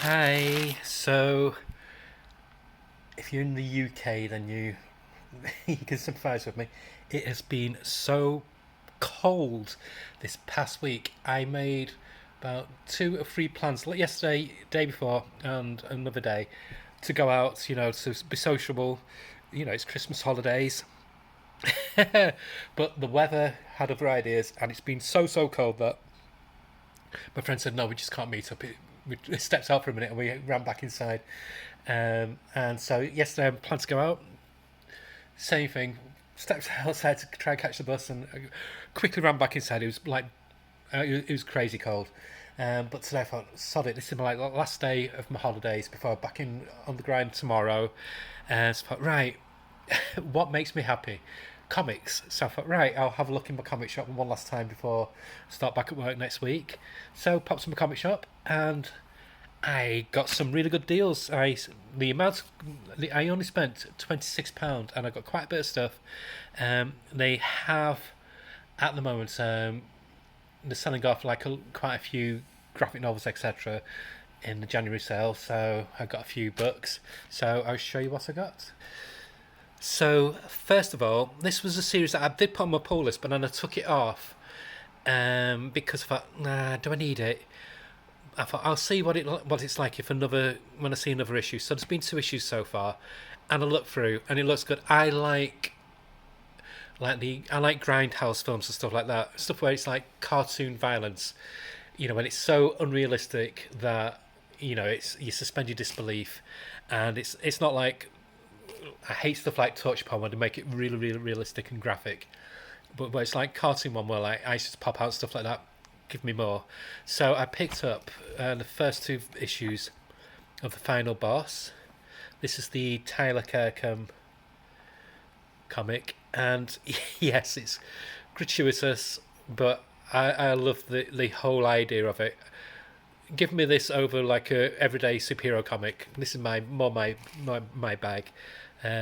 Hi. So, if you're in the UK, then you you can sympathise with me. It has been so cold this past week. I made about 2 or 3 plans yesterday, day before, and another day to go out. To be sociable. It's Christmas holidays, but the weather had other ideas, and it's been so cold that my friend said, "No, we just can't meet up." We stepped out for a minute and we ran back inside. And so yesterday I planned to go out. Same thing. Stepped outside to try and catch the bus and quickly ran back inside. It was like it was crazy cold. But today I thought, sod it. This is my last day of my holidays before I'm back in on the grind tomorrow. And so I thought, right, what makes me happy? Comics. So I thought, right, I'll have a look in my comic shop one last time before I start back at work next week. So popped to my comic shop and I got some really good deals. I only spent £26 and I got quite a bit of stuff. They have at the moment they're selling off quite a few graphic novels, etc. in the January sale. So I got a few books. So I'll show you what I got. So first of all, this was a series that I did put on my pull list, but then I took it off because I thought, nah, do I need it? I thought I'll see what it's like if when I see another issue. So there's been 2 issues so far, and I looked through and it looks good. I like grindhouse films and stuff like that. Stuff where it's like cartoon violence. When it's so unrealistic that it's you suspend your disbelief, and it's not like I hate stuff like Touch Upon when they make it really, really realistic and graphic. But where it's like cartoon one where like ice just pop out stuff like that. Give me more. So I picked up the first 2 issues of the final boss. This is the Tyler Kirkham comic, and yes, it's gratuitous, but I love the whole idea of it. Give me this over like a everyday superhero comic. This is my bag.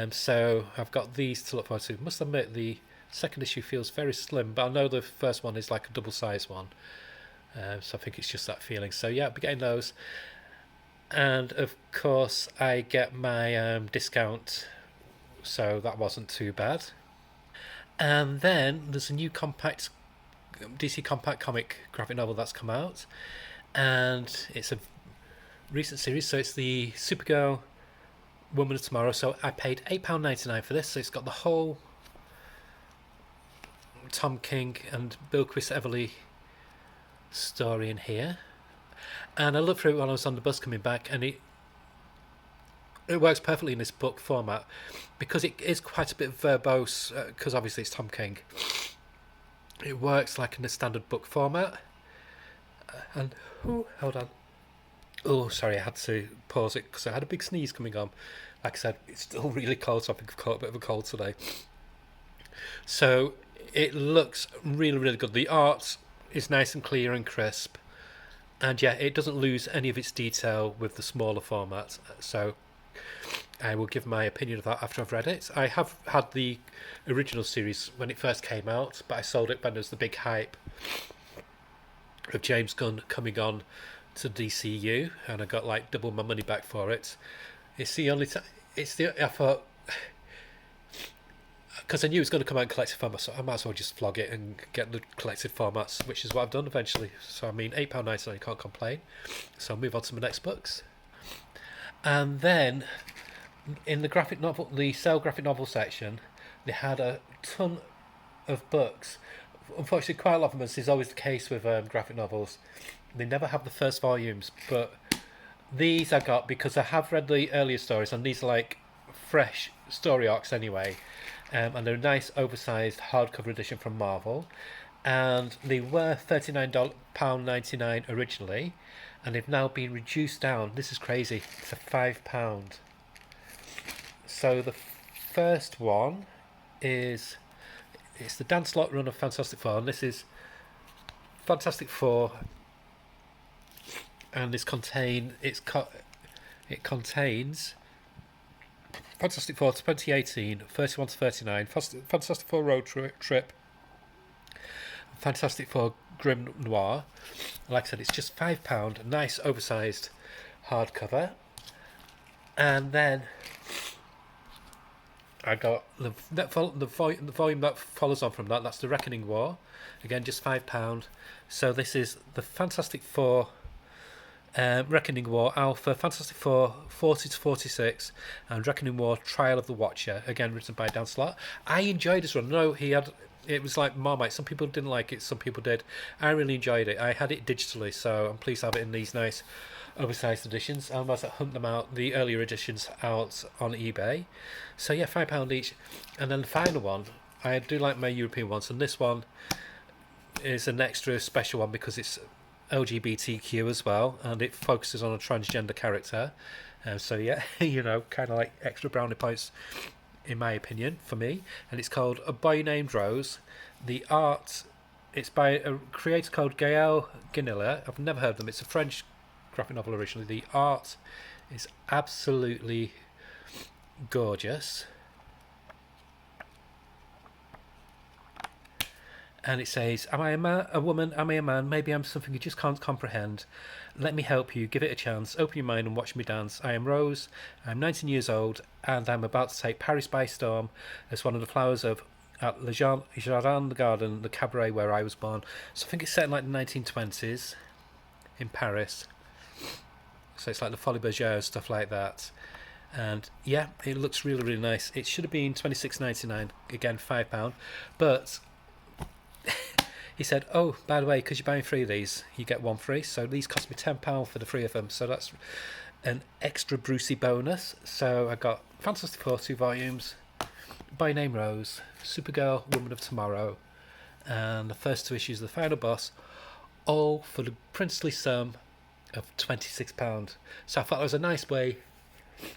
So I've got these to look forward to. Must admit the second issue feels very slim, but I know the first one is like a double sized one. So I think it's just that feeling. So yeah, I'll be getting those. And of course, I get my discount, so that wasn't too bad. And then there's a new compact DC compact comic graphic novel that's come out, and it's a recent series. So it's the Supergirl Woman of Tomorrow. So I paid £8.99 for this. So it's got the whole Tom King and Bilquis Everly story in here. And I looked through it while I was on the bus coming back, and it works perfectly in this book format because it is quite a bit verbose. Because obviously it's Tom King, it works like in a standard book format. And hold on. Oh, sorry, I had to pause it because I had a big sneeze coming on. Like I said, it's still really cold, so I think I've caught a bit of a cold today. So it looks really, really good. The art is nice and clear and crisp, and yeah, it doesn't lose any of its detail with the smaller format. So I will give my opinion of that after I've read it. I have had the original series when it first came out, but I sold it when there was the big hype of James Gunn coming on to DCU, and I got like double my money back for it. It's the only time. I thought, because I knew it was going to come out in collected format, so I might as well just flog it and get the collected formats, which is what I've done eventually. So I mean, £8.99, can't complain. So I'll move on to my next books. And then in the graphic novel, the sale graphic novel section, they had a ton of books. Unfortunately, quite a lot of them, as is always the case with graphic novels, they never have the first volumes. But these I got because I have read the earlier stories, and these are like fresh story arcs anyway. And they're a nice oversized hardcover edition from Marvel. And they were £39.99 originally, and they've now been reduced down. This is crazy. To £5. So the first one it's the Dan Slott run of Fantastic Four, and this is Fantastic Four, and it contains Fantastic Four 2018, 31 to 39, Fantastic Four Road Trip, Fantastic Four Grim Noir. Like I said, it's just £5, nice oversized hardcover. And then I got the volume that follows on from that. That's The Reckoning War. Again, just £5. So this is the Fantastic Four, Reckoning War Alpha, Fantastic Four 40 to 46, and Reckoning War Trial of the Watcher. Again, written by Dan Slott. I enjoyed this one. No, it was like Marmite. Some people didn't like it, some people did. I really enjoyed it. I had it digitally, so I'm pleased to have it in these nice oversized editions. I must hunt them out, the earlier editions, out on eBay. So yeah, £5 each. And then the final one, I do like my European ones, and this one is an extra special one because it's LGBTQ as well, and it focuses on a transgender character. So yeah, kind of like extra brownie points, in my opinion, for me. And it's called A Boy Named Rose. The art, it's by a creator called Gael Ganilla. I've never heard of them. It's a French graphic novel originally. The art is absolutely gorgeous. And it says, am I a woman? Am I a man? Maybe I'm something you just can't comprehend. Let me help you. Give it a chance. Open your mind and watch me dance. I am Rose. I'm 19 years old, and I'm about to take Paris by storm as one of the flowers of at Le Jardin the Garden, the cabaret where I was born. So I think it's set in like the 1920s in Paris. So it's like the Folie Bergère, stuff like that. And yeah, it looks really, really nice. It should have been £26.99, again £5. But he said, oh, by the way, because you're buying 3 of these, you get 1 free. So these cost me £10 for the 3 of them. So that's an extra Brucey bonus. So I got Fantastic Four 2 volumes, By Name Rose, Supergirl, Woman of Tomorrow, and the first 2 issues of The Final Boss, all for the princely sum of £26. So I thought it was a nice way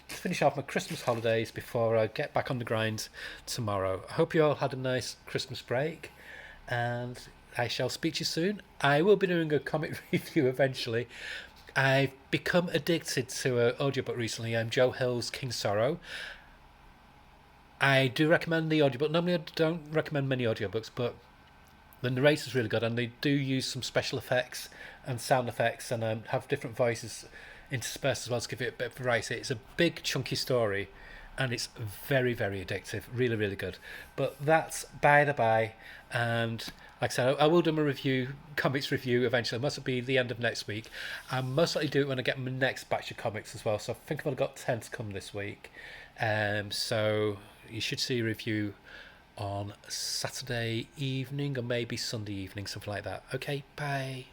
to finish off my Christmas holidays before I get back on the grind tomorrow. I hope you all had a nice Christmas break, and I shall speak to you soon. I will be doing a comic review eventually. I've become addicted to an audiobook recently. I'm Joe Hill's King Sorrow. I do recommend the audiobook. Normally I don't recommend many audiobooks, but the narrator's really good, and they do use some special effects and sound effects, and have different voices interspersed as well to give it a bit of variety. It's a big chunky story, and it's very, very addictive. Really, really good. But that's by the by, and like I said, I will do my comics review eventually. It must be the end of next week. I'll most likely do it when I get my next batch of comics as well. So I think I've only got 10 to come this week. So you should see a review on Saturday evening or maybe Sunday evening, something like that. Okay, bye.